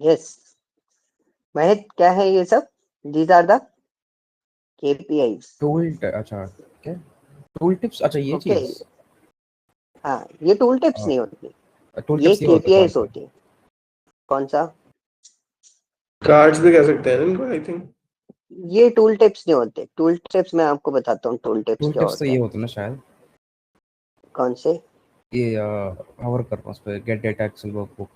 Yes महक, क्या है ये सब? These are the KPIs. अच्छा क्या, टूल टिप्स, अच्छा ये ओके, चीज। हाँ ये टूल टिप्स नहीं होती, टूल ये टिप्स ये होता है, केपीआईज सॉरी। होती है। कौन सा? कार्ड्स भी कह सकते हैं इनको, आई थिंक। ये टूल टिप्स नहीं होते। टूल टिप्स मैं आपको बताता हूँ टूल टिप्स टूल क्या टिप्स तो होते ये हैं। होता है ना शायद, कौन से? ये हवर कर रहा हूँ उस पे, गेट डेटा एक्सेल वर्कबुक।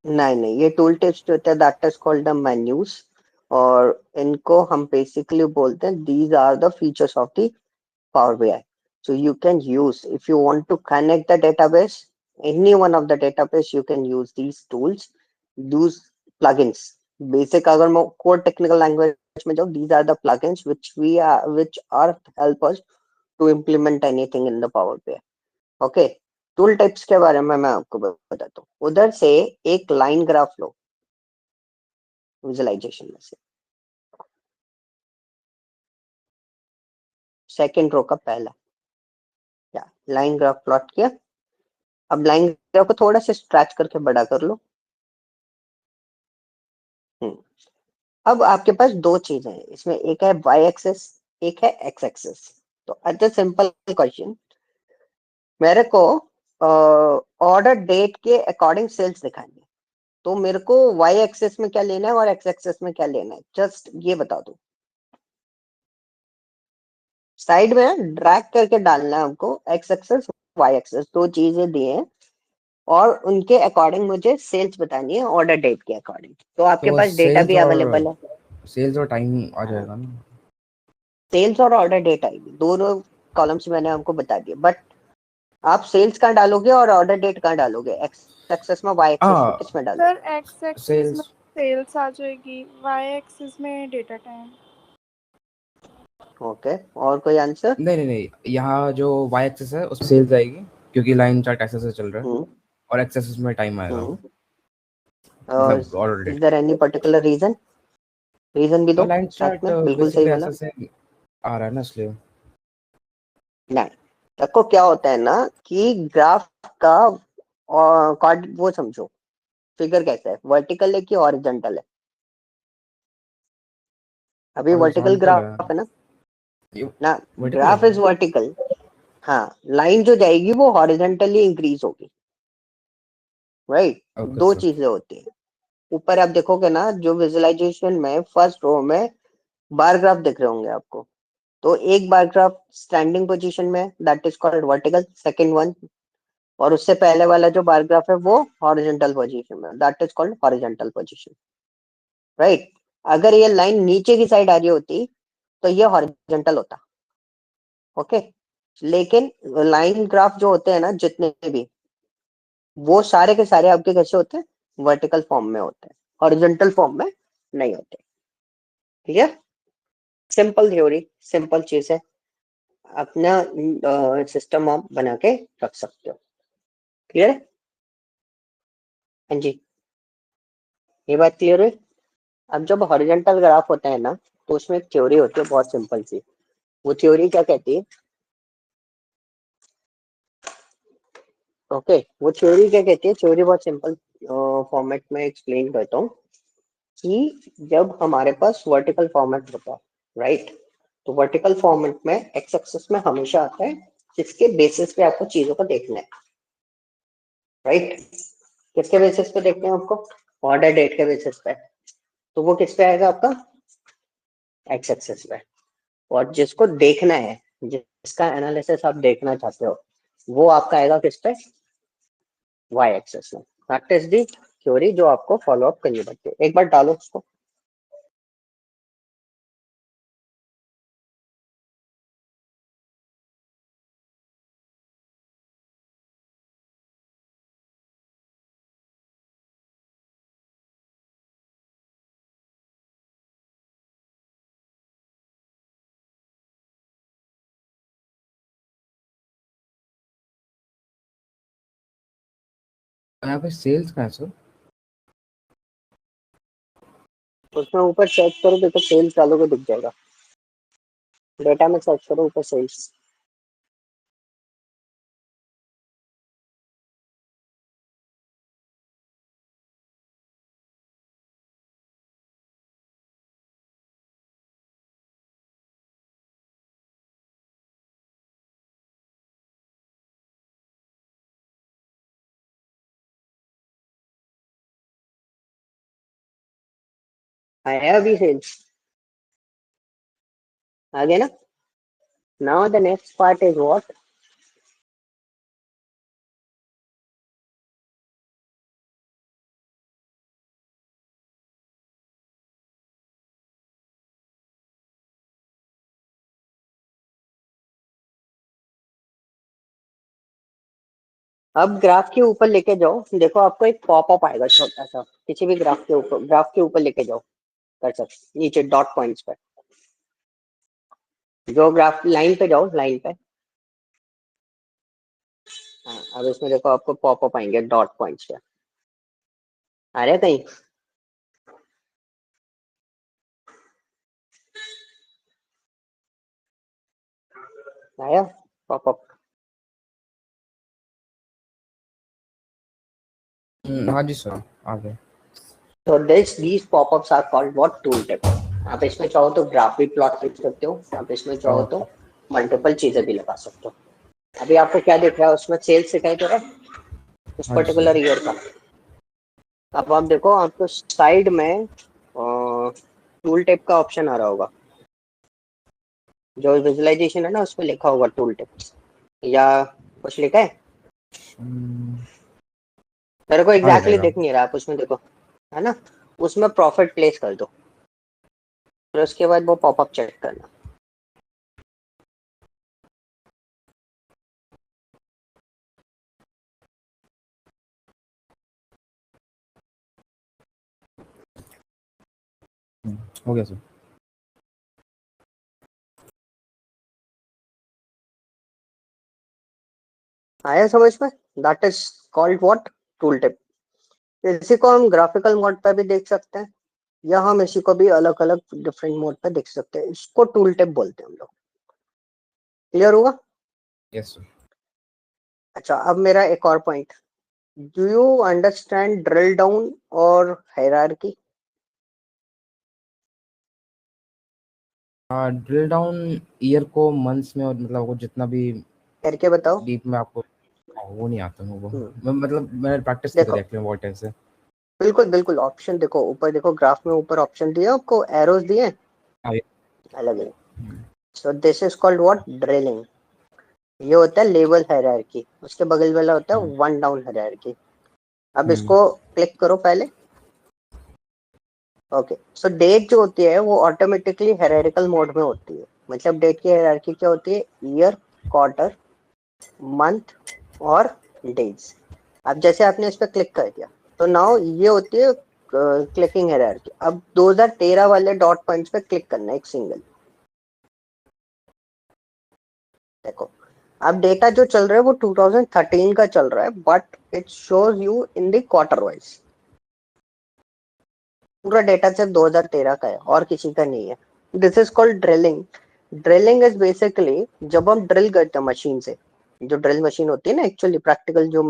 नहीं नहीं, ये टूल टिप्स जो होते हैं that is called the menus. और इनको हम बेसिकली बोलते हैं these are the features of the Power BI. So you can use, if you want to connect the database, any one of the database, you can use these tools, those plugins. Basic अगर मैं core technical language में जाऊँ, these are the plugins which are help us to implement anything in the Power BI. Okay. Tool types के बारे में मैं आपको बताता हूँ। उधर से एक लाइन ग्राफ लो विजुअलाइजेशन में से, सेकेंड रो का पहला, या लाइन ग्राफ प्लॉट किया। अब लाइन ग्राफ को थोड़ा सा स्ट्रेच करके बड़ा कर लो। अब आपके पास दो चीजें हैं इसमें, एक है वाई एक्सेस, एक है एक्स एक्सेस। तो अच्छा सिंपल क्वेश्चन, मेरे को ऑर्डर डेट के अकॉर्डिंग सेल्स दिखानी है, तो मेरे को वाई एक्सेस में क्या लेना है और एक्स एक्सेस में क्या लेना है, जस्ट ये बता दो। साइड में ड्रैग करके डालना है हमको, एक्स एक्सेस वाई एक्सेस दो चीजें दी हैं, और उनके अकॉर्डिंग मुझे सेल्स बतानी है ऑर्डर डेट के अकॉर्डिंग। तो आपके तो पास डेटा सेल्स भी और अवेलेबल है। सेल्स और टाइम आ जाएगा ना। सेल्स और ऑर्डर डेट आएगी, दोनों कॉलम्स मैंने हमको बता दिए, बट आप सेल्स कहाँ डालोगे और ऑर्डर डेट कहाँ डालोगे? एक्स एक्सेस में, वाई एक्सेस में, किस में डालोगे? सर एक्स एक्सिस में सेल्स, सेल्स आ जाएगी, वाई एक्सिस में डेटा टाइम। ओके, और कोई आंसर? नहीं नहीं नहीं, यहाँ जो वाई एक्सेस है उसमें सेल्स आएगी, क्योंकि लाइन चार्ट एक्सेस से चल रहा है, हम्म और एक्स एक्सेस में टाइम आएगा, हम्म मतलब order is date. There any particular reason? Reason भी दो लाइन साथ चार्ट में, बिल्कुल सही बेसिकली बोला। ऐसे से आ रहा है ना, इसलिए। नहीं, देखो क्या होता है ना कि ग्राफ का कार्ड वो समझो, फिगर कैसा है, वर्टिकल है कि हॉरिजॉन्टल है? अभी वर्टिकल हॉरिजॉन्टल है ग्राफ है ना? ये, ना, वर्टिकल ग्राफ है। Is vertical. हाँ, लाइन जो जाएगी वो हॉरिजॉन्टली इंक्रीज होगी, राइट? ओके दो सर। चीजें होती है। ऊपर आप देखोगे ना, जो विजुअलाइजेशन में फर्स्ट रो में बार ग्राफ दिख रहे होंगे आपको, तो एक बार ग्राफ स्टैंडिंग पोजीशन में, that is called vertical, second one, और उससे पहले वाला जो बार ग्राफ है वो हॉरिजॉन्टल पोजीशन में, that is called horizontal position, right? अगर ये लाइन नीचे की साइड आ रही होती तो ये हॉरिजॉन्टल होता। ओके, लेकिन लाइन ग्राफ जो होते हैं ना जितने भी, वो सारे के सारे आपके कैसे होते हैं? वर्टिकल फॉर्म में होते हैं, हॉरिजॉन्टल फॉर्म में नहीं होते। ठीक है, सिंपल थ्योरी, सिंपल चीज है, अपना सिस्टम आप बना के रख सकते हो। क्लियर है? हाँ जी, ये बात क्लियर है। अब जब हॉरिजॉन्टल ग्राफ होता है ना, तो उसमें एक थ्योरी होती है बहुत सिंपल सी। वो थ्योरी क्या कहती है? ओके, वो थ्योरी क्या कहती है? थ्योरी बहुत सिंपल फॉर्मेट में एक्सप्लेन करता हूँ कि जब हमारे पास वर्टिकल फॉर्मेट होता है, राइट, तो वर्टिकल फॉर्मेट में एक्स एक्सिस में हमेशा आता है जिसके बेसिस पे आपको चीजों को देखना है, राइट? किसके बेसिस पे देखते हैं आपको? ऑर्डर डेट के बेसिस पे। तो वो किस पे आएगा आपका? एक्स एक्सिस पे। और जिसको देखना है, जिसका एनालिसिस आप देखना चाहते हो, वो आपका आएगा किस पे? वाई एक्सिस में। दैट इज दी थ्योरी जो आपको फॉलो अप करनी पड़ती है। एक बार डालो उसको। यहाँ पे सेल्स का है सर। उसमें ऊपर सर्च करो, देखो सेल्स डालोगे दिख जाएगा। डेटा में सर्च करो ऊपर सेल्स। आया अभी सेल्स आ गया ना। Now the next part is what, अब ग्राफ के ऊपर लेके जाओ, देखो आपको एक पॉपअप आएगा छोटा सा, किसी भी ग्राफ के ऊपर लेके जाओ, कर सकते नीचे डॉट पॉइंट्स पे, जो ग्राफ लाइन पे जाओ, लाइन पे। हाँ, अब इसमें देखो आपको पॉपअप आएंगे डॉट पॉइंट्स पे, आ रहे हैं कहीं? आया पॉपअप? हाँ जी सर, आ गए। तो these pop-ups are called what, tooltip। आप इसमें चाहो तो ग्राफ भी प्लॉट कर सकते हो, आप इसमें चाहो तो मल्टीपल चीजें भी लगा सकते हो। अभी आपको क्या दिख रहा है उसमें, सेल्स दिखाई दे रहा है उस हाँ जी पर्टिकुलर सर। ईयर का। अब आप देखो आपको साइड में टूल टिप का ऑप्शन आ रहा होगा, जो विजुअलाइजेशन है ना उसमें लिखा होगा टूल टिप्स, या कुछ लिखा है हम्म, मेरे को हाँ एग्जैक्टली दिखाएगा। दिख नहीं रहा, आप उसमें देखो, है ना, उसमें प्रॉफिट प्लेस कर दो, फिर उसके बाद वो पॉपअप चेक करना। हो गया सर। आया समझ में? That is called what, tool tip. इसी को हम ग्राफिकल मोड पे भी देख सकते हैं, या हम इसी को भी अलग अलग डिफरेंट मोड पे देख सकते हैं, इसको टूल टिप बोलते हैं हम लोग। क्लियर हुआ? Yes sir. अच्छा, अब मेरा एक और point, do you understand drill down और हायरार्की? ड्रिल डाउन ईयर को मंथ्स में, और मतलब आपको जितना भी करके बताओ। डीप में आपको वो नहीं आता मेरे को। हम्म, मतलब मैंने प्रैक्टिस की देखो थी एक्चुअली बहुत टाइम से। बिल्कुल बिल्कुल, ऑप्शन देखो ऊपर, देखो ग्राफ में ऊपर ऑप्शन दिए आपको, एरोज दिए हाँ ये- अलग अलग। सो this is called what, drilling. ये होता है लेवल हायरार्की, उसके बगल वाला होता है हम्म, वन डाउन हायरार्की। अब हम्म, इसको क्लिक करो पहले। ओके, सो डेट जो होती है वो ऑटोमेटिकली हायरार्किकल मोड में होती है। मतलब डेट की हायरार्की क्या होती है, ईयर, क्वार्टर, मंथ और डेज। अब जैसे आपने इस पर क्लिक कर दिया तो नाउ ये होती है क्लिकिंग हायरार्की। अब 2013 वाले डॉट पॉइंट्स पे क्लिक करना है एक सिंगल। देखो अब डेटा जो चल रहा है वो 2013 का चल रहा है, but it shows you in the quarter wise. पूरा डेटा सिर्फ 2013 का है और किसी का नहीं है। This is called drilling. Drilling is basically जब हम ड्रिल करते हैं मशीन से, जो ड्रिल मशीन होती है ना, एक्चुअली प्रैक्टिकल जो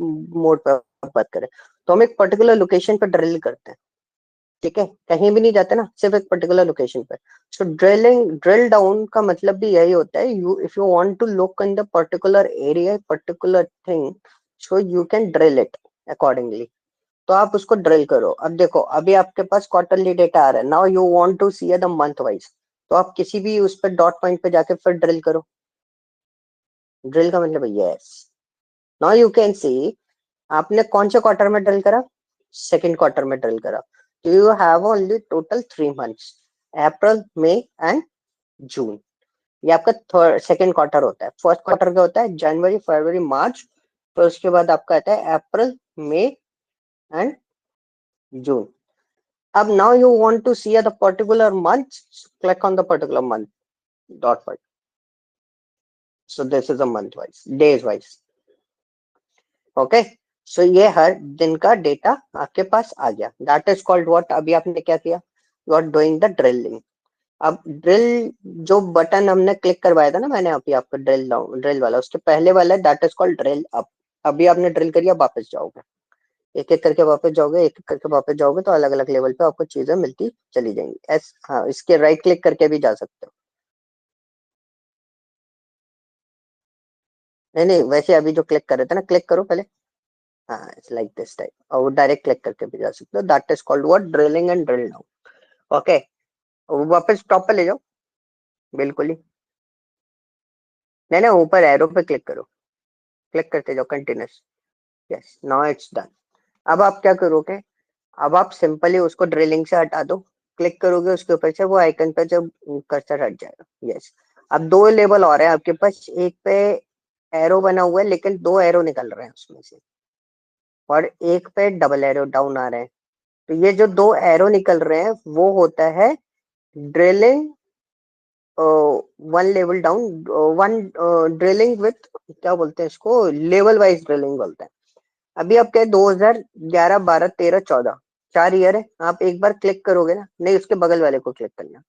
मोड पर बात करें, तो हम एक पर्टिकुलर लोकेशन पर ड्रिल करते हैं, ठीक है, कहीं भी नहीं जाते ना, सिर्फ एक पर्टिकुलर लोकेशन पे। सो ड्रिलिंग, ड्रिल डाउन का मतलब भी यही होता है, you if you want to look in the particular area, particular thing, so you can drill it accordingly. तो आप उसको ड्रिल करो। अब देखो अभी आपके पास क्वार्टरली डेटा आ रहा है, now you want to see the month wise, तो आप किसी भी उस पर डॉट पॉइंट पे जाके फिर ड्रिल करो। ड्रिल का मतलब यस, नाउ यू कैन सी आपने कौन से क्वार्टर में ड्रिल करा, सेकंड क्वार्टर में ड्रिल करा। तो you have only total 3 months, April, May and June. ये आपका थर्ड सेकंड क्वार्टर होता है। फर्स्ट क्वार्टर क्या होता है, जनवरी, फरवरी, मार्च। फिर उसके बाद आपका आता है अप्रैल, मई एंड जून। अब now you want to see the particular month, click on the particular month dot point. So this is a month wise, days wise. Okay, so ये हर दिन का डेटा आपके पास आ गया। That is called what, अभी आपने क्या किया, you are doing the drilling। अब ड्रिल जो बटन हमने क्लिक करवाया था ना मैंने अभी आपको, ड्रिल डाउन, ड्रिल वाला, उसके पहले वाला that is called drill up. अभी आपने ड्रिल करिए, वापस जाओगे, एक एक करके वापस जाओगे, एक एक करके वापस जाओगे, तो अलग अलग लेवल पे आपको चीजें मिलती चली जाएंगी। एस हाँ, इसके राइट क्लिक करके भी जा सकते हो। नहीं नहीं, वैसे अभी जो क्लिक कर रहे थे ना, क्लिक करो पहले, हाँ इट्स लाइक दिस टाइप, और डायरेक्ट क्लिक करके भी जा सकते हो। That is called what, drilling and drill down. Okay, वापस टॉप पे ले जाओ, बिल्कुल ही नहीं, ऊपर एरो पे क्लिक करो, क्लिक करते जाओ continuous. Yes, now it's done. अब आप क्या करोगे, अब आप सिंपली उसको ड्रिलिंग से हटा दो, क्लिक करोगे उसके ऊपर से, वो आइकन पे जब कर्सर हट जाएगा। यस, अब 2 लेवल और है आपके पास, एक पे एरो बना हुआ है लेकिन 2 एरो निकल रहे हैं उसमें से, और एक पे डबल एरो डाउन आ रहे हैं। तो ये जो 2 एरो निकल रहे हैं वो होता है drilling 1 level down, 1 drilling with, क्या बोलते हैं इसको, लेवल वाइज ड्रिलिंग बोलते हैं। अभी आप क्या 2011, 12, 13, 14 4 ईयर है। आप एक बार क्लिक करोगे ना, नहीं उसके बगल वाले को क्लिक करना,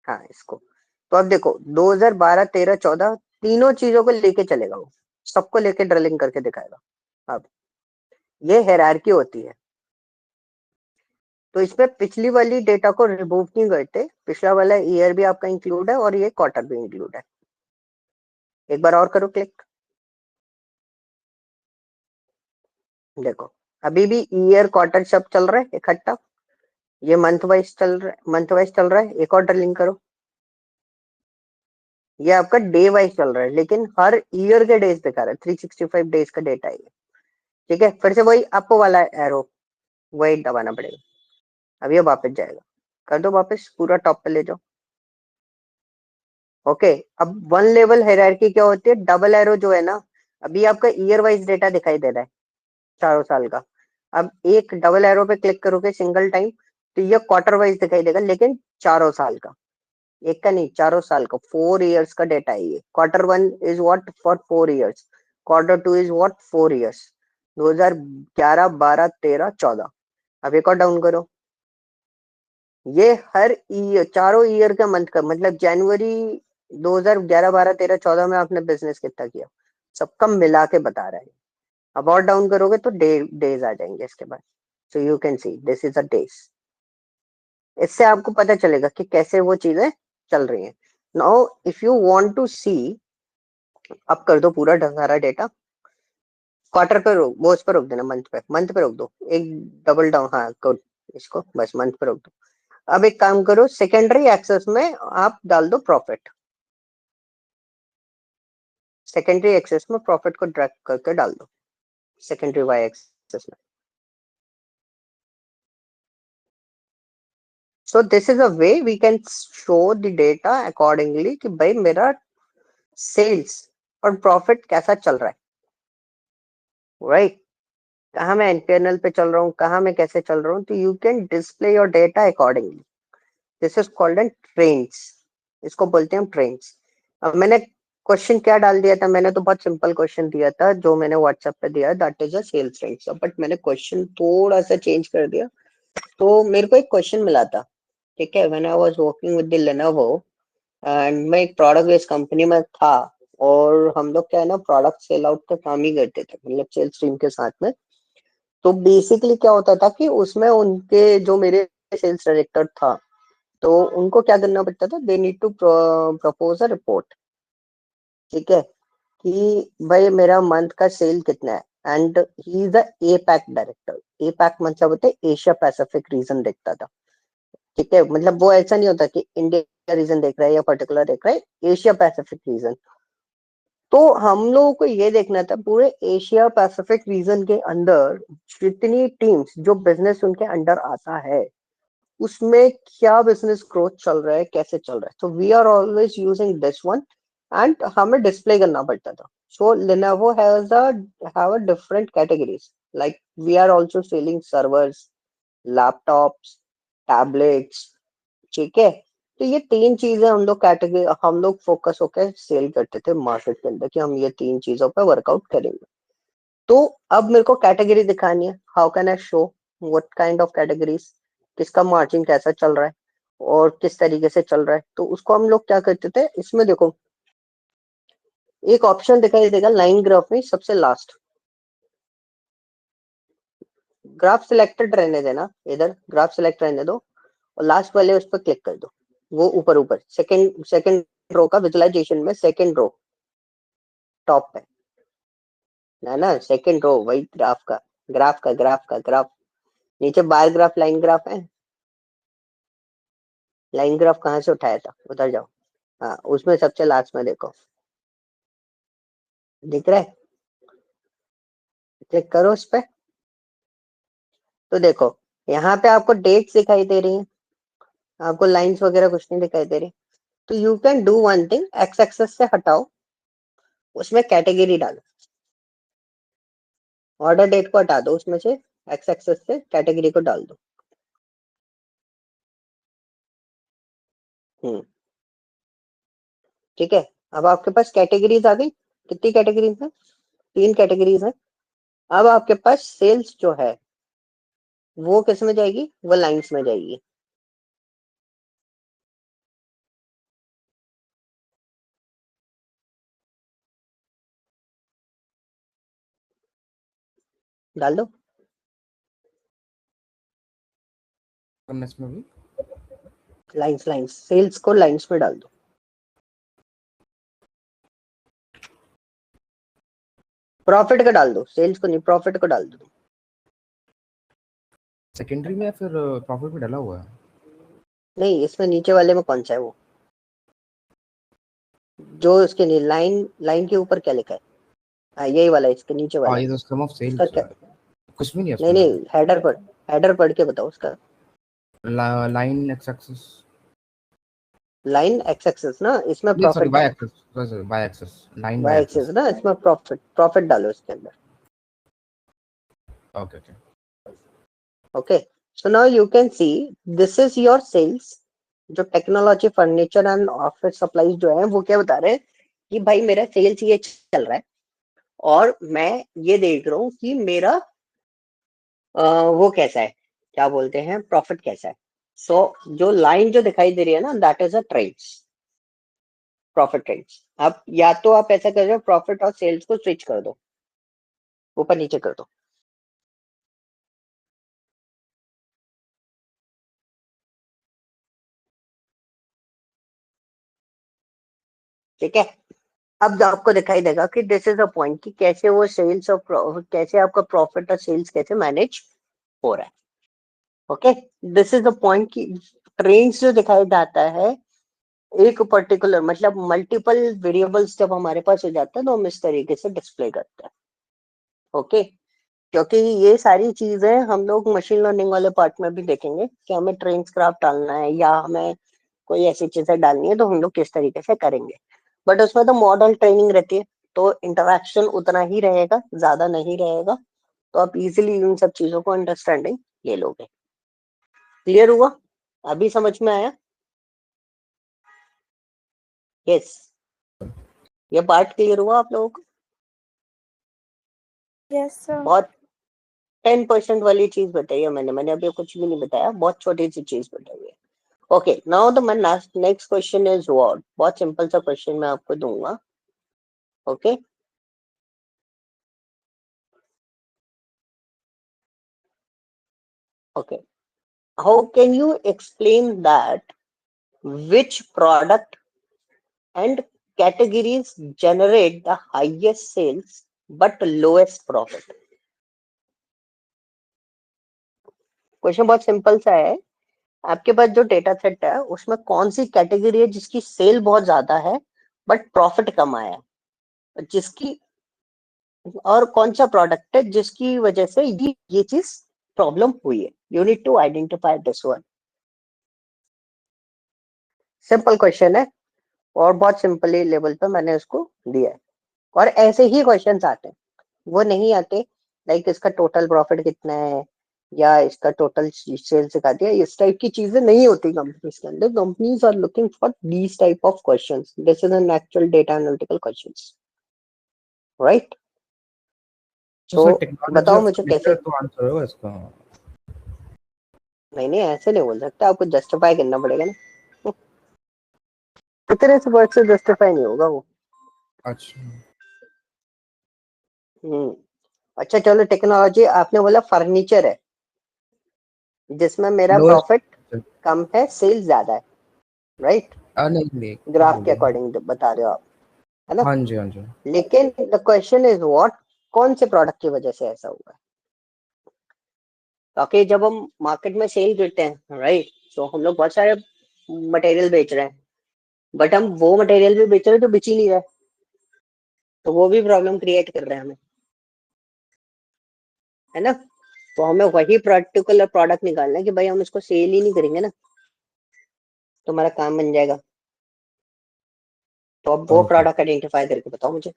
हाँ इसको। तो अब देखो 2012, 13, 14 तीनों चीजों को लेके चलेगा, वो सबको लेके ड्रिलिंग करके दिखाएगा। अब ये हायरार्की होती है। तो इसमें पिछली वाली डेटा को रिमूव नहीं करते, पिछला वाला ईयर भी आपका इंक्लूड है और ये क्वार्टर भी इंक्लूड है। एक बार और करो क्लिक, देखो अभी भी ईयर क्वार्टर सब चल रहा है इकट्ठा, ये मंथ वाइज चल रहा है, मंथ वाइज चल रहा है। एक और ड्रिलिंग करो, ये आपका डे वाइज चल रहा है लेकिन हर ईयर के डेज दिखा रहा है, 365 डेज का डेटा है ये। ठीक है, फिर से वही अप वाला एरो वही दबाना पड़ेगा। अब ये वापस जाएगा, कर दो वापस, पूरा टॉप पे ले जाओ। ओके, अब 1 लेवल हायरार्की क्या होती है, डबल एरो जो है ना, अभी आपका ईयर वाइज डेटा दिखाई दे रहा है चारों साल का। अब एक डबल एरो पे क्लिक करोगे सिंगल टाइम तो ये क्वार्टर वाइज दिखाई देगा, लेकिन चारों साल का, एक का नहीं, चारों साल का, 4 इयर्स का डेटा है ये। Quarter 1 is what for 4 years, quarter 2 is what 4 years, 2011, 12, 13, 14। अब एक और डाउन करो, ये हर ईयर, चारों ईयर का मंथ का, मतलब जनवरी 2011, 12, 13, 14 में आपने बिजनेस कितना किया, सबका मिला के बता रहा है। अब और डाउन करोगे तो डेज आ जाएंगे इसके बाद। सो you can see this is a days. इससे आपको पता चलेगा कि कैसे वो चीजें चल रही हैं। Now if you want to see, अब कर दो पूरा सारा डेटा, क्वार्टर पे रोक, वो उस पर रोक देना, मंथ पे रोक दो, एक डबल डाउन, हाँ गुड, इसको बस मंथ पे रोक दो। अब एक काम करो, सेकेंडरी एक्सेस में आप डाल दो प्रॉफिट, सेकेंडरी एक्सेस में प्रॉफिट को ड्रैग करके डाल दो, सेकेंडरी वाई एक्सेस में। So this is a way we can show the data accordingly कि भाई मेरा सेल्स और प्रॉफिट कैसा चल रहा है, राइट? कहाँ मैं एनपीएनएल पे चल रहा हूँ, कहाँ मैं कैसे चल रहा हूँ, तो you can display your data accordingly. This is called an trends, इसको बोलते हैं हम ट्रेंड्स। अब मैंने क्वेश्चन क्या डाल दिया था, मैंने तो बहुत सिंपल क्वेश्चन दिया था जो मैंने व्हाट्सएप पे दिया, that is a sales trends, but मैंने क्वेश्चन थोड़ा सा चेंज कर दिया। तो मेरे को एक क्वेश्चन मिला था, ठीक है, when I was working with the Lenovo, and मैं एक प्रोडक्ट बेस्ड कंपनी में था, और हम लोग क्या है ना, प्रोडक्ट सेल आउट का काम ही करते थे, मतलब सेल्स टीम के साथ में। तो बेसिकली क्या होता था कि उसमें उनके जो मेरे सेल्स डायरेक्टर था, तो उनको क्या करना पड़ता था, they need to propose a report, ठीक है, कि भाई मेरा मंथ का सेल कितना है। And he is the APAC director, APAC मतलब होता है एशिया पैसिफिक रीजन देखता था, ठीक है, मतलब वो ऐसा नहीं होता कि इंडिया रीजन देख रहा है या पर्टिकुलर देख रहा है, एशिया पैसिफिक रीजन। तो हम लोगों को ये देखना था पूरे एशिया पैसिफिक रीजन के अंदर जितनी टीम्स जो बिजनेस उनके अंडर आता है उसमें क्या बिजनेस ग्रोथ चल रहा है, कैसे चल रहा है। तो we are always using this one, and हमें डिस्प्ले करना पड़ता था। सो Lenovo has a have a different categories, like we are also selling servers, laptops, tablets, ठीक है। तो ये 3 चीजें हम लोग कैटेगरी, हम लोग फोकस होकर सेल करते थे मार्केट के अंदर कि हम ये 3 चीजों पे वर्कआउट करेंगे। तो अब मेरे को कैटेगरी दिखानी है, how can I show what kind of categories, किसका मार्जिन कैसा चल रहा है और किस तरीके से चल रहा है। तो उसको हम लोग क्या करते थे, इसमें देखो एक ऑप्शन दिखाई देगा लाइन ग्राफ में सबसे लास्ट, ग्राफ सिलेक्टेड रहने देना, इधर ग्राफ सिलेक्ट रहने दो और लास्ट वाले उस पर क्लिक कर दो, वो ऊपर ऊपर सेकंड सेकंड रो का विजुअलाइजेशन में सेकंड रो टॉप पे है ना, सेकंड रो वही ग्राफ का, ग्राफ नीचे बार ग्राफ लाइन ग्राफ है, लाइन ग्राफ कहाँ से उठाया था, उधर जाओ। हाँ, उसमें सबसे लास्ट में देखो, दिख रहा है, क्लिक करो उस पे। तो देखो यहाँ पे आपको डेट्स दिखाई दे रही हैं, आपको लाइंस वगैरह कुछ नहीं दिखाई दे रही। तो you can do one thing, X axis से हटाओ, उसमें कैटेगरी डालो, ऑर्डर डेट को हटा दो, उसमें से एक्स एक्सेस से कैटेगरी को डाल दो। ठीक है, अब आपके पास कैटेगरीज आ गई। कितनी कैटेगरीज है? 3 कैटेगरीज है। अब आपके पास सेल्स जो है वो किस में जाएगी, वो लाइंस में जाएगी। डाल दो। इसमें भी लाइंस लाइंस सेल्स को लाइंस में डाल दो। प्रॉफिट का डाल दो, सेल्स को नहीं, प्रॉफिट को डाल दो। सेकेंडरी में या फिर प्रॉफिट में डाला हुआ है? नहीं, इसमें नीचे वाले में कौन सा है वो, जो इसके नहीं, लाइन लाइन के ऊपर क्या लिखा है? हाँ, यही वाला, इसके नीचे वाला। ये तो सम ऑफ उसका सेल्स क्या? है, कुछ भी नहीं है नहीं उसमें। नहीं, हेडर पढ़ के बताओ उसका। Line x axis, line x axes ना, इसमें नहीं सॉरी प्रॉफिट वाई डालो। Axis, sorry y axis, line y y axes axis. ना, इसमें प्रॉफिट डालो इसके अंदर। Okay okay. Okay, so now you can see this is your sales. जो technology furniture and office supplies जो है वो क्या बता रहे हैं कि भाई मेरा सेल्स ये चल रहा है, और मैं ये देख रहा हूँ कि मेरा वो कैसा है, क्या बोलते हैं, प्रॉफिट कैसा है। सो जो लाइन जो दिखाई दे रही है ना, that is a trends, profit trends. अब या तो आप ऐसा कर रहे हो, प्रॉफिट और सेल्स को स्विच कर दो, ऊपर नीचे कर दो। ठीक है, अब आपको दिखाई देगा कि दिस इज अ पॉइंट कि कैसे वो सेल्स और कैसे आपका प्रॉफिट और सेल्स कैसे मैनेज हो रहा है। Okay, this is the point कि ट्रेंड्स जो दिखाई जाता है एक पर्टिकुलर, मतलब मल्टीपल वेरिएबल्स जब हमारे पास हो जाता है तो हम इस तरीके से डिस्प्ले करते हैं। ओके, क्योंकि ये सारी चीजें हम लोग मशीन लर्निंग वाले पार्ट में भी देखेंगे कि हमें ट्रेंड्स ग्राफ डालना है या हमें कोई ऐसी चीजें डालनी है तो हम लोग किस तरीके से करेंगे। बट उसमें तो मॉडल ट्रेनिंग रहती है, तो इंटरेक्शन उतना ही रहेगा, ज्यादा नहीं रहेगा, तो आप इजीली इन सब चीजों को अंडरस्टैंडिंग ले लोगे। क्लियर हुआ? अभी समझ में आया? यस, ये पार्ट क्लियर हुआ आप लोगों को? Yes sir. बहुत 10% वाली चीज बताई है मैंने अभी कुछ भी नहीं बताया, बहुत छोटी सी चीज बताई है। Okay, now the my next question is what, बहुत सिंपल सा क्वेश्चन मैं आपको दूंगा। Okay, okay, how can you explain that which product and categories generate the highest sales but lowest profit? Question बहुत सिंपल सा है। आपके पास जो डेटा सेट है उसमें कौन सी कैटेगरी है जिसकी सेल बहुत ज्यादा है बट प्रॉफिट कम आया है, जिसकी, और कौन सा प्रोडक्ट है जिसकी वजह से ये चीज प्रॉब्लम हुई है। You need to identify this one. Simple question है और बहुत सिंपली लेवल पे मैंने उसको दिया है, और ऐसे ही क्वेश्चंस आते हैं, वो नहीं आते लाइक इसका टोटल प्रॉफिट कितना है या इसका टोटल सेल सिखा दिया, इस टाइप की चीजें नहीं होती कंपनीज के अंदर। Companies are looking for these type of questions, this is an actual data analytical questions, right? तो सो सर टेक्नोलॉजी बताओ और मुझे फर्नीचर कैसे। तो आंसर होगा इसका। नहीं नहीं, ऐसे नहीं बोल सकते, आपको जस्टिफाई करना पड़ेगा ना। इतने से वर्ड से जस्टिफाई नहीं होगा वो। अच्छा हम्म, अच्छा चलो, टेक्नोलॉजी आपने बोला फर्नीचर है जिसमें मेरा प्रॉफिट लोएस्ट। कम है, सेल ज्यादा है, राइट? नहीं नहीं क्या ग्राफ के बोलिए। अकॉर्डिंग बता रहे हो आप, है ना? हाँ जी हाँ जी। लेकिन द क्वेश्चन इज व्हाट, कौन से प्रोडक्ट की वजह से ऐसा हुआ है? क्योंकि जब हम मार्केट में सेल करते हैं, राइट, तो हम लोग बहुत सारे मटेरियल बेच रहे हैं, बट हम वो मटेरियल भी बेच रहे हैं जो बेच ही नहीं रहा है, तो वो भी प्रॉब्लम क्रिएट कर रहे हैं हमें, है ना। तो हमें वही पर्टिकुलर प्रोडक्ट निकालना है कि भाई हम इसको सेल ही नहीं करेंगे ना, तो हमारा काम बन जाएगा। तो अब वो ओके। प्रोडक्ट आइडेंटिफाई करके बताओ मुझे।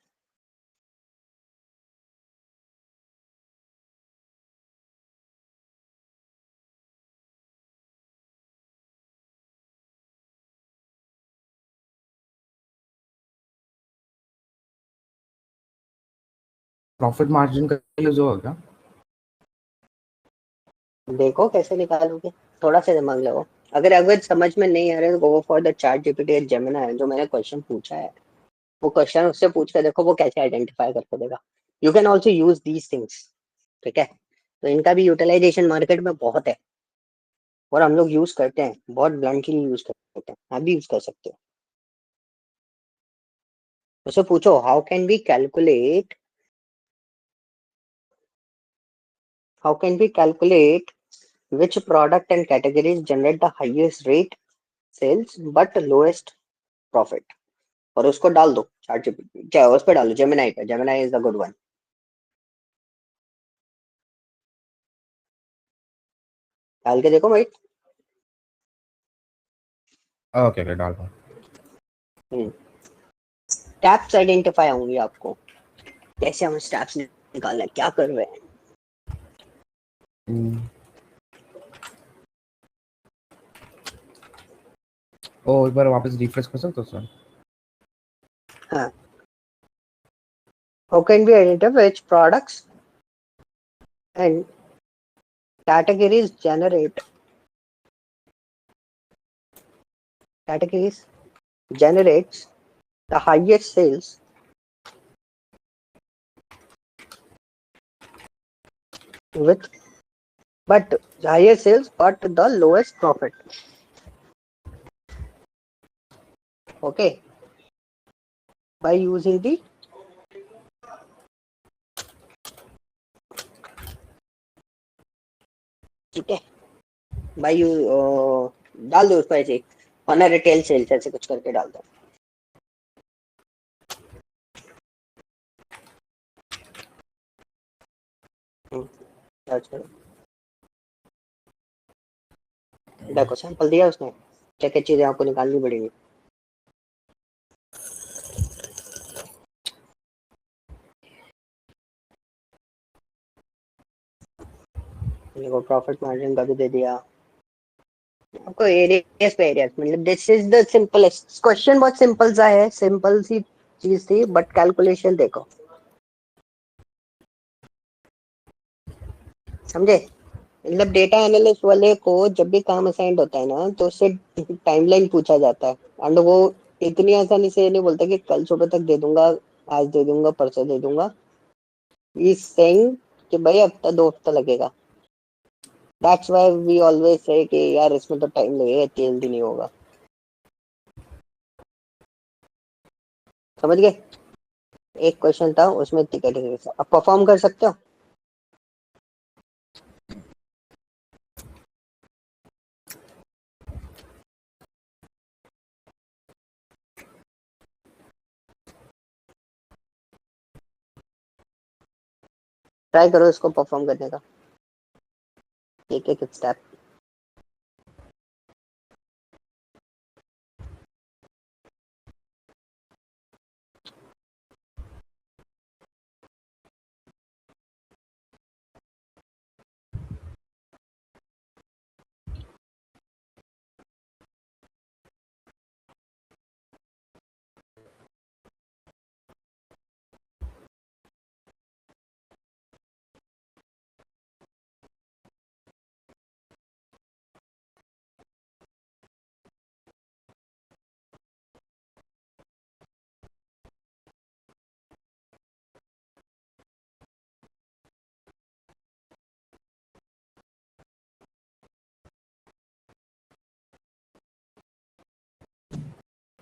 प्रॉफिट मार्जिन का यूज होगा क्या? देखो कैसे निकालोगे, थोड़ा सा दिमाग लगाओ। अगर समझ में नहीं आ रहा है तो go for the chat GPT या जेमिनी, जो मैंने क्वेश्चन पूछा है वो क्वेश्चन उससे पूछ के देखो वो कैसे आइडेंटिफाई करके देगा। You can also use these things, ठीक है। तो इनका भी यूटिलाइजेशन मार्केट में बहुत है और हम लोग यूज करते हैं, बहुत ब्लंटली यूज करते हैं, आप भी यूज कर सकते हो। उससे पूछो how can be calculate which product and categories generate the highest rate sales but lowest profit, और उसको डाल दो चैट जीपीटी, क्या उस पे डालो, जेमिनी पे, Gemini is the good one. डाल के देखो भाई। ओके ओके, डाल रहा हूँ। स्टेप्स आइडेंटिफाई होंगे आपको, कैसे हम स्टेप्स निकालना है, क्या कर रहे हैं। ओ, एक बार वापस रिफ्रेश कर सकते हो सर? हाँ, how can be identify which products and categories generates the highest sales with but highest sales but the lowest profit, okay, by using the ठीक है भाई यू डाल दो उसको ऐसे, ऑन रिटेल सेल्स ऐसे कुछ करके डाल दो। सर्च करो, देखो सैंपल दिया उसने, क्या क्या चीजें आपको निकालनी पड़ेगी। देखो प्रॉफिट मार्जिन का भी दे दिया आपको, एरियाज पे एरियाज, मतलब this is the simplest question, बहुत सिंपल सा है, सिंपल सी चीज थी बट कैलकुलेशन देखो, समझे। मतलब डेटा एनालिस्ट वाले को जब भी काम असाइंड होता है ना तो उससे टाइमलाइन पूछा जाता है, एंड वो इतनी आसानी से नहीं बोलता कि कल सुबह तक दे दूंगा, आज दे दूंगा, परसों दे दूंगा। इज सेइंग कि भाई हफ्ता 2 हफ्ता लगेगा। That's why we always say कि यार इसमें तो टाइम लगेगा, इतनी जल्दी नहीं होगा, समझ गए। एक क्वेश्चन था उसमें इतनी कैटेगरी, अब परफॉर्म कर सकते हो। ट्राई करो इसको परफॉर्म करने का, एक एक स्टेप।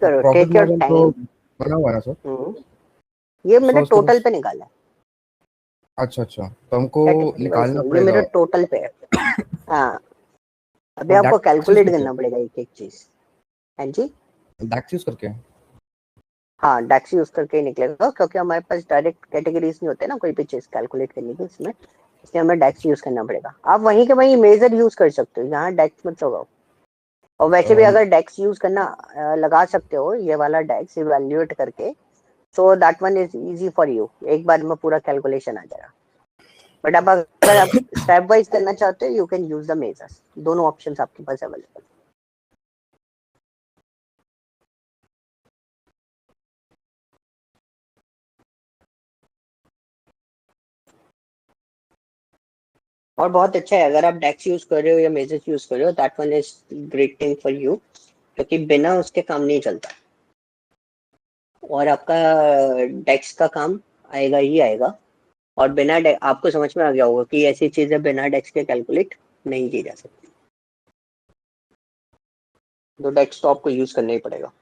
करो, प्रॉफिट टेक योर मार्जिन तो टाइम। बना हुआ है ना सर? ये सो मैंने उसको टोटल बस, पे निकाला है, अच्छा अच्छा, तो हमको कैटेगरी वाइज निकालना नहीं, ये पड़ेगा। मेरे टोटल पे है। हाँ, अभी और आपको दैट कैलकुलेट कितने? करना पड़ेगा एक एक चीज। हाँ जी, DAX यूज करके? हाँ डैक्स यूज करके ही निकलेगा, क्योंकि हमारे पास डायरेक्ट कैटेगरीज नहीं होते ना कोई भी चीज कैलकुलेट करने की इसमें, इसलिए हमें डैक्स यूज करना पड़ेगा। आप वहीं के वहीं मेजर यूज कर सकते हो, यहाँ डैक्स मत लगाओ। और वैसे भी अगर डैक्स यूज करना लगा सकते हो ये वाला डैक्स इवैल्यूएट करके, so that one is easy for you, एक बार में पूरा कैलकुलेशन आ जाएगा। बट अब अगर आप स्टेप वाइज करना चाहते हो, you can use the measures, दोनों ऑप्शंस आपके पास अवेलेबल। और बहुत अच्छा है अगर आप डेक्स यूज कर रहे हो या मेजर्स यूज कर रहे हो, that one is great thing for you, क्योंकि बिना उसके काम नहीं चलता। और आपका डेक्स का काम आएगा ही आएगा, और बिना आपको समझ में आ गया होगा कि ऐसी चीजें बिना डेक्स के कैलकुलेट नहीं की जा सकती, तो डेक्स तो आपको यूज करना ही पड़ेगा।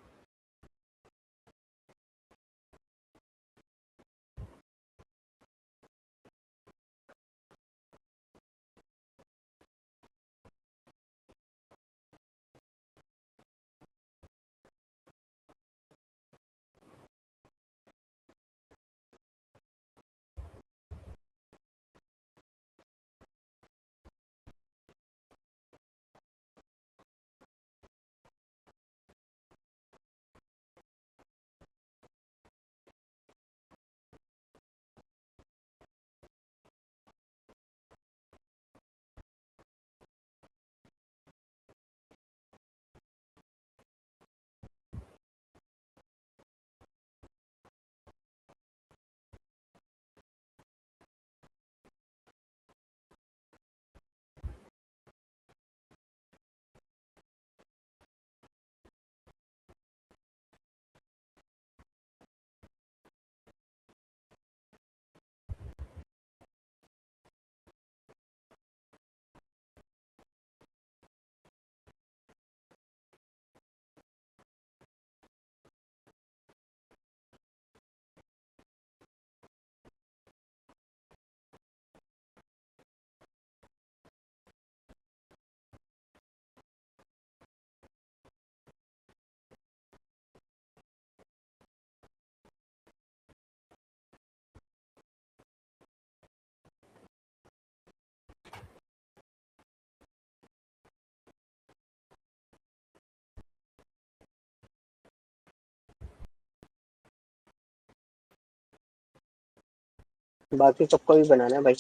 बाकी सबको भी बनाना है भाई,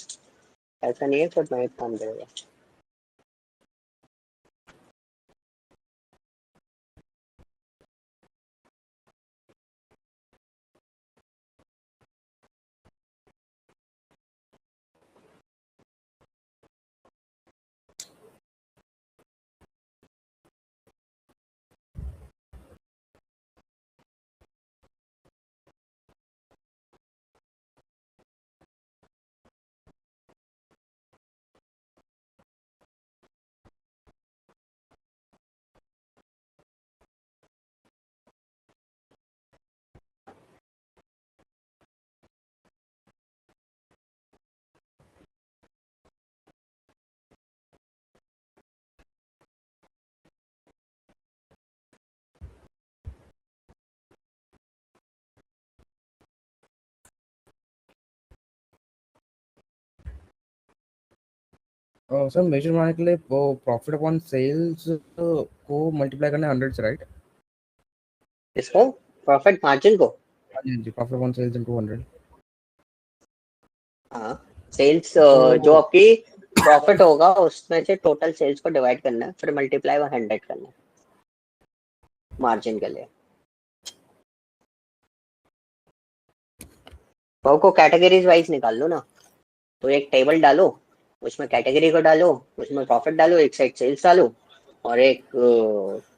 ऐसा नहीं है सिर्फ मैं एक काम करेगा। सर मेजर बनाने के लिए वो प्रॉफिट अपॉन सेल्स को मल्टीप्लाई करना है 100 से, राइट? इसको प्रॉफिट मार्जिन को, हाँ जी, हाँ जी, प्रॉफिट अपॉन सेल्स इनटू 100। हाँ सेल्स जो तो आपकी प्रॉफिट होगा उसमें से टोटल सेल्स को डिवाइड करना है, फिर मल्टीप्लाई 100 करना है मार्जिन के लिए। तो को कैटेगरीज वाइज निकाल लो ना, तो एक टेबल डालो, उसमें कैटेगरी को डालो, उसमें प्रॉफिट डालो, एक साइड सेल्स डालो, और एक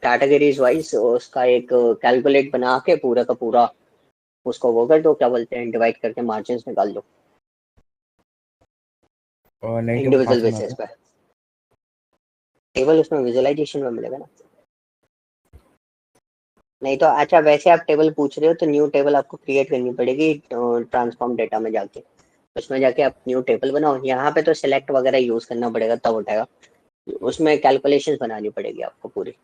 कैटेगरीज वाइज उसका एक कैलकुलेट बना के पूरा का पूरा उसको वो कर दो, क्या बोलते हैं, डिवाइड करके मार्जिन निकाल दो नई टेबल कहाँ इंडिविजुअल से बनाते बेसिस हैं? पे। टेबल उसमें विजुअलाइजेशन में मिलेगा ना। नहीं तो अच्छा, वैसे आप टेबल पूछ रहे हो तो न्यू टेबल आपको क्रिएट करनी पड़ेगी ट्रांसफॉर्म डेटा में जाके, उसमें जाके आप न्यू टेबल बनाओ। यहाँ पे तो सिलेक्ट वगैरह यूज करना पड़ेगा तब उठेगा, उसमें कैलकुलेशंस बनानी पड़ेगी आपको पूरी।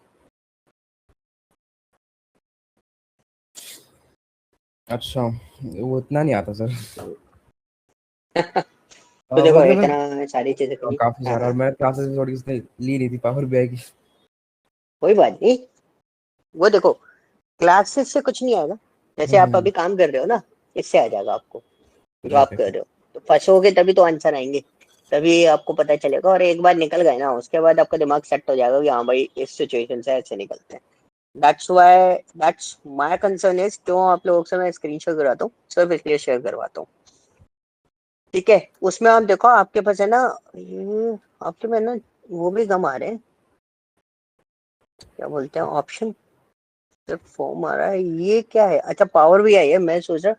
अच्छा, वो इतना नहीं आता सर। तो देखो मतलब मैं इतना सारी चीजें करी। काफी हाँ सारा, और हाँ, मैं क्लासेस भी थोड़ी इसने ली नहीं थी पावर BI की। कोई बात नहीं। वो देखो क्लासेस से कुछ नहीं आएगा, जैसे आप हम्म। अभी काम कर रहे हो ना, इससे आ जाएगा आपको जो आप ओके। कर रहे हो। तो फंसोगे तभी तो आंसर आएंगे, तभी आपको पता चलेगा। और एक बार निकल गए ना, उसके बाद आपका दिमाग सेट हो जाएगा कि हाँ भाई इस सिचुएशन से ऐसे निकलते हैं। That's why that's my concern is, क्यों आप लोगों से मैं स्क्रीन शेयर करवाता हूँ, सिर्फ इसलिए शेयर करवाता हूँ। ठीक है, उसमें आप देखो आपके पास है ना, आपके में ना वो भी कम आ रहे हैं, क्या बोलते हैं ऑप्शन, सिर्फ फॉर्म आ रहा है। ये क्या है? अच्छा पावर भी आई है, मैं सोच रहा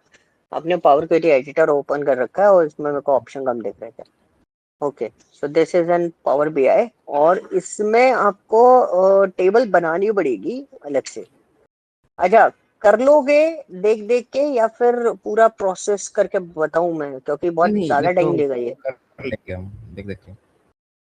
आपने पावर क्वेरी एडिटर ओपन कर रखा है और इसमें मेरे को ऑप्शन कम दिख रहे थे। Okay, so this is N power BI, और इसमें आपको टेबल बनानी पड़ेगी अलग से। अच्छा, कर लोगे देख देख के, या फिर पूरा प्रोसेस करके बताऊं मैं, क्योंकि बहुत नहीं, ये ज्यादा तो टाइम लेगा ये। कर लेंगे हम, देख देख के।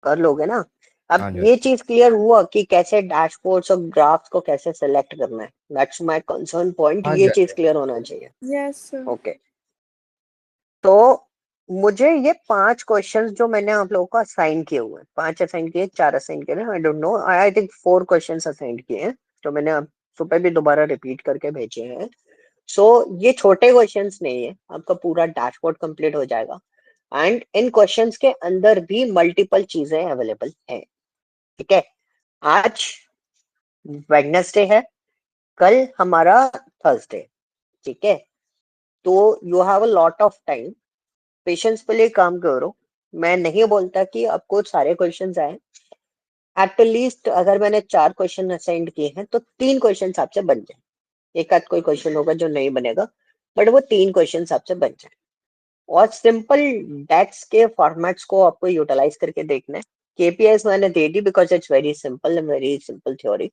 कर लोगे ना? अब हाँ जी। ये चीज क्लियर हुआ कि कैसे डैशबोर्ड्स और ग्राफ्स को कैसे सेलेक्ट करना है। दैट्स माय कंसर्न पॉइंट, हाँ ये जी। चीज क्लियर होना चाहिए। Yes sir. ओके, तो मुझे ये 5 क्वेश्चंस जो मैंने आप लोगों को असाइन किए हुए हैं, 5 असाइन किए, 4 असाइन किए, I don't know, I think 4 questions assign किए हैं, जो मैंने आप सुबह भी दोबारा रिपीट करके भेजे हैं। सो ये छोटे क्वेश्चंस नहीं है, आपका पूरा डैशबोर्ड कंप्लीट हो जाएगा। एंड इन क्वेश्चंस के अंदर भी मल्टीपल चीजें अवेलेबल है। ठीक है, आज वेडनेसडे है, कल हमारा थर्सडे। ठीक है, तो you have a lot of time, patience पे लिए काम करो। मैं नहीं बोलता कि आपको सारे क्वेश्चंस आए, एट लीस्ट अगर मैंने 4 क्वेश्चन असाइंड किए हैं तो 3 क्वेश्चन आपसे बन जाए। एक आध कोई क्वेश्चन होगा जो नहीं बनेगा, बट वो 3 क्वेश्चन आपसे बन जाए। और सिंपल डेट्स के फॉर्मेट्स को आपको यूटिलाइज करके देखना है। KPIs मैंने दे दी because it's very simple theory,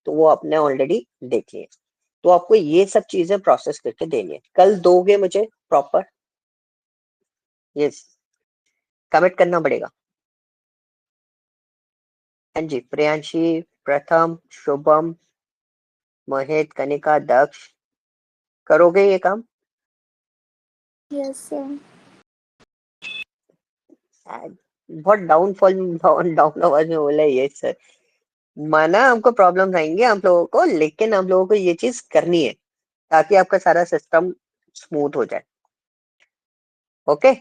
तो वो आपने ऑलरेडी देख लिया। तो आपको ये सब चीजें प्रोसेस करके देनी है, कल दोगे मुझे प्रॉपर? यस, कमिट करना पड़ेगा। हाँ जी, प्रियांशी, प्रथम, शुभम, मोहित, कनिका, दक्ष, करोगे ये काम? Yes sir. बहुत डाउनफॉल, डाउन आवाज में बोला ये सर। माना हमको प्रॉब्लम आएंगे आप लोगों को, लेकिन हम लोगों को ये चीज करनी है ताकि आपका सारा सिस्टम स्मूथ हो जाए। ओके,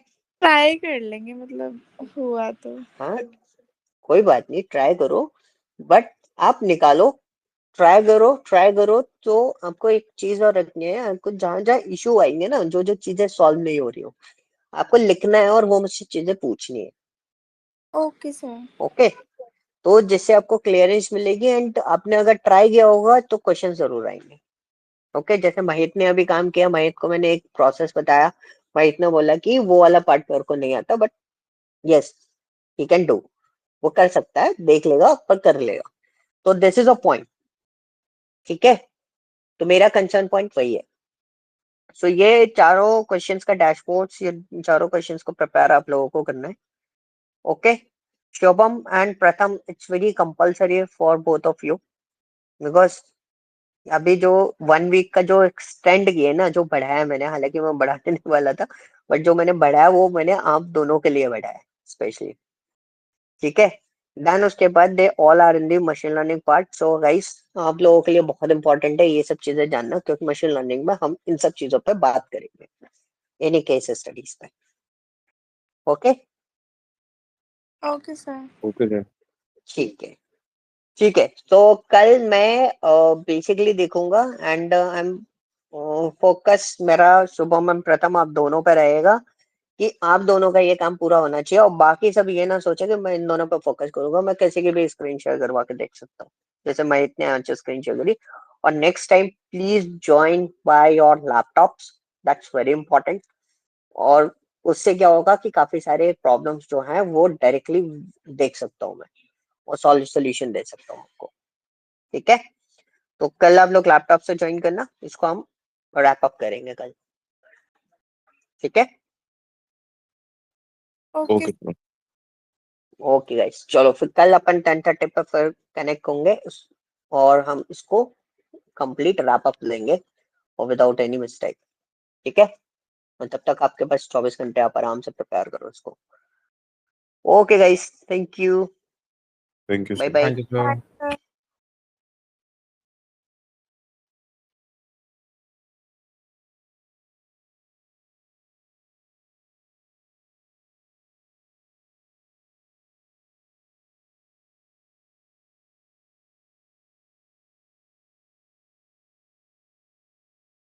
ट्राई कर लेंगे मतलब हुआ तो। हाँ कोई बात नहीं, ट्राई करो, बट आप निकालो। ट्राई करो, ट्राई करो, तो आपको एक चीज और रखनी है, आपको जहां जहां इशू आएंगे ना, जो जो चीजें सॉल्व नहीं हो रही हो, आपको लिखना है और वो मुझसे चीजें पूछनी है। Okay sir. ओके, तो जिससे आपको क्लियरेंस मिलेगी, एंड आपने अगर ट्राई किया होगा तो क्वेश्चन जरूर आएंगे। ओके, जैसे महित ने अभी काम किया, महित को मैंने एक प्रोसेस बताया, महित ने बोला कि वो वाला पार्ट मेरे को नहीं आता, but yes he can do, वो कर सकता है, देख लेगा पर कर लेगा। तो दिस इज अ पॉइंट। ठीक है, तो मेरा कंसर्न पॉइंट वही है। सो ये चारों क्वेश्चंस का डैशबोर्ड्स, ये चारों क्वेश्चंस को प्रिपेयर आप लोगों को करना है। ओके, शोभम एंड प्रथम, it's very compulsory for both of you, because अभी जो 1 वीक का जो एक्सटेंड किए ना, जो बढ़ाया मैंने, हालांकि मैं बढ़ाने नहीं वाला था, बट जो मैंने बढ़ाया वो मैंने आप दोनों के लिए बढ़ाया स्पेशली। ठीक है, देन उसके बाद they all are in the machine learning part. So guys, आप लोगों के लिए बहुत इंपॉर्टेंट है ये सब चीजें जानना, क्योंकि मशीन लर्निंग में हम इन सब चीजों पे बात करेंगे, एनी केस स्टडीज पे। Okay, okay sir. Okay sir. ठीक है, ठीक है। तो कल मैं बेसिकली देखूंगा, एंड आई एम फोकस मेरा शुभम एंड प्रथम आप दोनों पे रहेगा कि आप दोनों का ये काम पूरा होना चाहिए, और बाकी सब ये ना सोचे कि मैं इन दोनों पे फोकस करूंगा। मैं किसी की भी स्क्रीन शेयर करवा के देख सकता हूँ, जैसे मैं इतने आज स्क्रीन शेयर करी। और next time please join by your laptops, that's very important. और उससे क्या होगा कि काफी सारे प्रॉब्लम्स जो हैं वो डायरेक्टली देख सकता हूँ मैं, और सॉल्यूशन दे सकता हूँ आपको। ठीक है, तो कल आप लोग लैपटॉप से ज्वाइन करना, इसको हम रैप अप करेंगे कल। ठीक है, okay. Okay sir. Okay guys, चलो फिर कल अपन 10:30 पर फिर कनेक्ट होंगे और हम इसको कंप्लीट रैप अप लेंगे, और विदाउट एनी मिस्टेक। ठीक है, और तब तक आपके पास 24 घंटे, आप आराम से प्रिपेयर करो इसको। Okay guys, thank you, thank you bye sir. Bye. Thank you sir. Sir